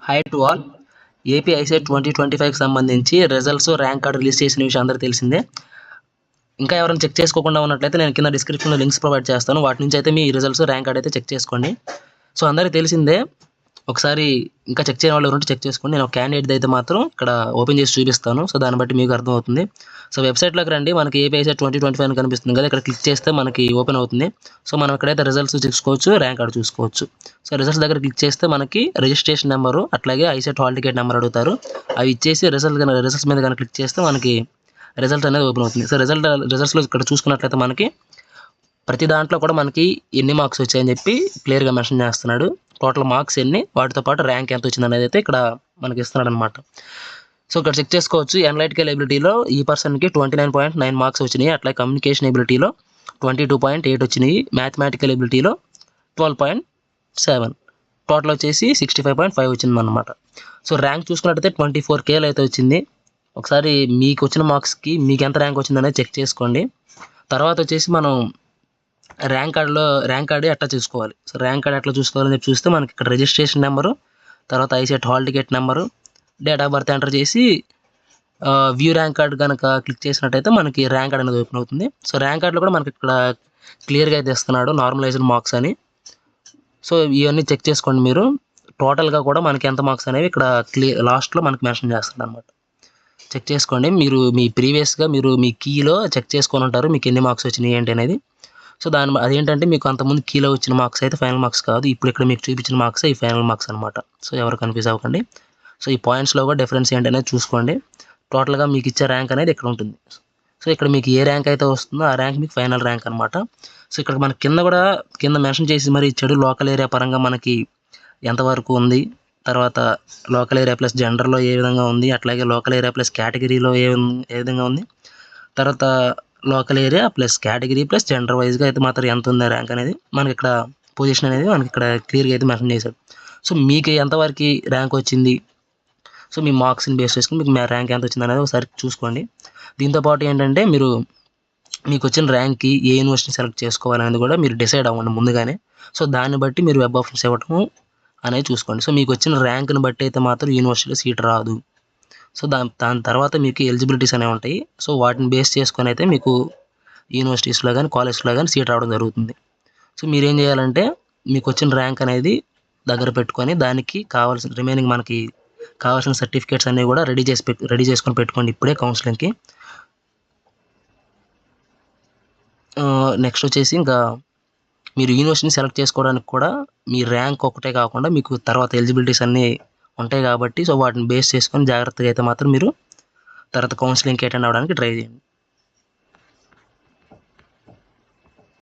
Hi to all. AP ICET 2025కి సంబంధించి results, rank card release చేసిన విషయం అందరికీ తెలిసిందే. ఇంకా ఎవరైనా చెక్ చేసుకోకుండా ఉన్నట్లయితే నేను కింద డిస్క్రిప్షన్లో లింక్స్ ప్రొవైడ్ చేస్తాను. వాటి నుంచి అయితే మీ రిజల్ట్స్, ర్యాంక్ కార్డ్ అయితే చెక్ చేసుకోండి. సో అందరికీ తెలిసిందే. ఒకసారి ఇంకా చెక్ చేయని వాళ్ళు ఉంటే చెక్ చేసుకోండి. నేను ఒక క్యాండిడేట్ అయితే మాత్రం ఇక్కడ ఓపెన్ చేసి చూపిస్తాను. సో దాన్ని బట్టి మీకు అర్థమవుతుంది. సో వెబ్సైట్లోకి రండి. మనకి ఏపీ ఐసెట్ 2025 అని కనిపిస్తుంది కదా, ఇక్కడ క్లిక్ చేస్తే మనకి ఓపెన్ అవుతుంది. సో మనం ఇక్కడైతే రిజల్ట్స్ చూసుకోవచ్చు, ర్యాంక్ కార్డ్ చూసుకోవచ్చు. సో రిజల్ట్స్ దగ్గర క్లిక్ చేస్తే మనకి రిజిస్ట్రేషన్ నెంబరు అట్లాగే ఐసెట్ హాల్ టికెట్ నెంబర్ అడుగుతారు. అవి ఇచ్చేసి రిజల్ట్స్ మీద కనుక క్లిక్ చేస్తే మనకి రిజల్ట్ అనేది ఓపెన్ అవుతుంది. సో రిజల్ట్స్లో ఇక్కడ చూసుకున్నట్లయితే మనకి ప్రతి దాంట్లో కూడా మనకి ఎన్ని మార్క్స్ వచ్చాయని చెప్పి క్లియర్గా మెన్షన్ చేస్తున్నాడు. టోటల్ మార్క్స్ ఎన్ని, వాటితో పాటు ర్యాంక్ ఎంత వచ్చింది అనేది అయితే ఇక్కడ మనకి ఇస్తున్నాడు అనమాట. సో ఇక్కడ చెక్ చేసుకోవచ్చు. అనలైటికల్ ఎబిలిటీలో ఈ పర్సన్కి 29.9 మార్క్స్ వచ్చినాయి. అట్లా కమ్యూనికేషన్ ఎబిలిటీలో 22.8 వచ్చినాయి. మ్యాథమెటికల్ ఎబిలిటీలో 12.7, టోటల్ వచ్చేసి 65.5 వచ్చింది అనమాట. సో ర్యాంక్ చూసుకున్నట్టయితే 24K అయితే వచ్చింది. ఒకసారి మీకు వచ్చిన మార్క్స్కి మీకు ఎంత ర్యాంక్ వచ్చింది అనేది చెక్ చేసుకోండి. తర్వాత వచ్చేసి మనం ర్యాంక్ కార్డు ఎట్లా చూసుకోవాలి. సో ర్యాంక్ కార్డ్ ఎట్లా చూసుకోవాలని చెప్పి చూస్తే మనకి ఇక్కడ రిజిస్ట్రేషన్ నెంబరు, తర్వాత ICET hall ticket number, date of birth enter చేసి వ్యూ ర్యాంక్ కార్డ్ కనుక క్లిక్ చేసినట్టయితే మనకి ర్యాంక్ కార్డ్ అనేది ఓపెన్ అవుతుంది. సో ర్యాంక్ కార్డులో కూడా మనకి ఇక్కడ క్లియర్గా అయితే ఇస్తున్నాడు నార్మలైజ్డ్ మార్క్స్ అని. సో ఇవన్నీ చెక్ చేసుకోండి మీరు. టోటల్గా కూడా మనకి ఎంత మార్క్స్ అనేవి ఇక్కడ లాస్ట్లో మనకి మెన్షన్ చేస్తుంది అనమాట. చెక్ చేసుకోండి. మీరు మీ ప్రీవియస్గా మీ కీలో చెక్ చేసుకొని ఉంటారు మీకు ఎన్ని మార్క్స్ వచ్చినాయి ఏంటి అనేది. సో అదేంటంటే మీకు అంతకుముందు కీలో వచ్చిన మార్క్స్ అయితే ఫైనల్ మార్క్స్ కాదు. ఇప్పుడు ఇక్కడ మీకు చూపించిన మార్క్స్ ఈ ఫైనల్ మార్క్స్ అనమాట. సో ఎవరు కన్ఫ్యూజ్ అవ్వకండి. సో ఈ పాయింట్స్లో కూడా డిఫరెన్స్ ఏంటి అనేది చూసుకోండి. టోటల్గా మీకు ఇచ్చే ర్యాంక్ అనేది ఇక్కడ ఉంటుంది. సో ఇక్కడ మీకు ఏ ర్యాంక్ అయితే వస్తుందో ఆ ర్యాంక్ మీకు ఫైనల్ ర్యాంక్ అనమాట. సో ఇక్కడ మన కింద మెన్షన్ చేసి మరి ఇచ్చాడు లోకల్ ఏరియా పరంగా మనకి ఎంతవరకు ఉంది, తర్వాత లోకల్ ఏరియా ప్లస్ జెండర్లో ఏ విధంగా ఉంది, అట్లాగే లోకల్ ఏరియా ప్లస్ కేటగిరీలో ఏ విధంగా ఉంది, తర్వాత local area plus category plus gender వైజ్గా అయితే మాత్రం ఎంత ఉంది ర్యాంక్ అనేది మనకి ఇక్కడ పొజిషన్ అనేది మనకి ఇక్కడ క్లియర్గా అయితే మెన్షన్ చేశాడు. సో మీకు ఎంతవరకు ర్యాంక్ వచ్చింది, సో మీ మార్క్స్ని బేస్ చేసుకుని మీకు ర్యాంక్ ఎంత వచ్చింది అనేది ఒకసారి చూసుకోండి. దీంతోపాటు ఏంటంటే మీకు వచ్చిన ర్యాంక్కి ఏ యూనివర్సిటీ సెలెక్ట్ చేసుకోవాలనేది కూడా మీరు డిసైడ్ అవ్వండి ముందుగానే. సో దాన్ని బట్టి మీరు వెబ్ ఆప్షన్స్ ఇవ్వటం అనేది చూసుకోండి. సో మీకు వచ్చిన ర్యాంక్ని బట్టి అయితే మాత్రం యూనివర్సిటీలో సీట్ రాదు. సో దాని తర్వాత మీకు ఎలిజిబిలిటీస్ అనేవి ఉంటాయి. సో వాటిని బేస్ చేసుకొని అయితే మీకు యూనివర్సిటీస్లో కానీ కాలేజ్లో కానీ సీట్ రావడం జరుగుతుంది. సో మీరేం చేయాలంటే మీకు వచ్చిన ర్యాంక్ అనేది దగ్గర పెట్టుకొని దానికి కావాల్సిన రిమైనింగ్ మనకి కావాల్సిన సర్టిఫికేట్స్ అన్నీ కూడా రెడీ చేసుకొని పెట్టుకోండి ఇప్పుడే కౌన్సిలింగ్కి. నెక్స్ట్ వచ్చేసి ఇంకా మీరు యూనివర్సిటీని సెలెక్ట్ చేసుకోవడానికి కూడా మీ ర్యాంక్ ఒకటే కాకుండా మీకు తర్వాత ఎలిజిబిలిటీస్ అన్నీ ఉంటాయి కాబట్టి సో వాటిని బేస్ చేసుకొని జాగ్రత్తగా అయితే మాత్రం మీరు తర్వాత కౌన్సిలింగ్కి అటెండ్ అవ్వడానికి ట్రై చేయండి.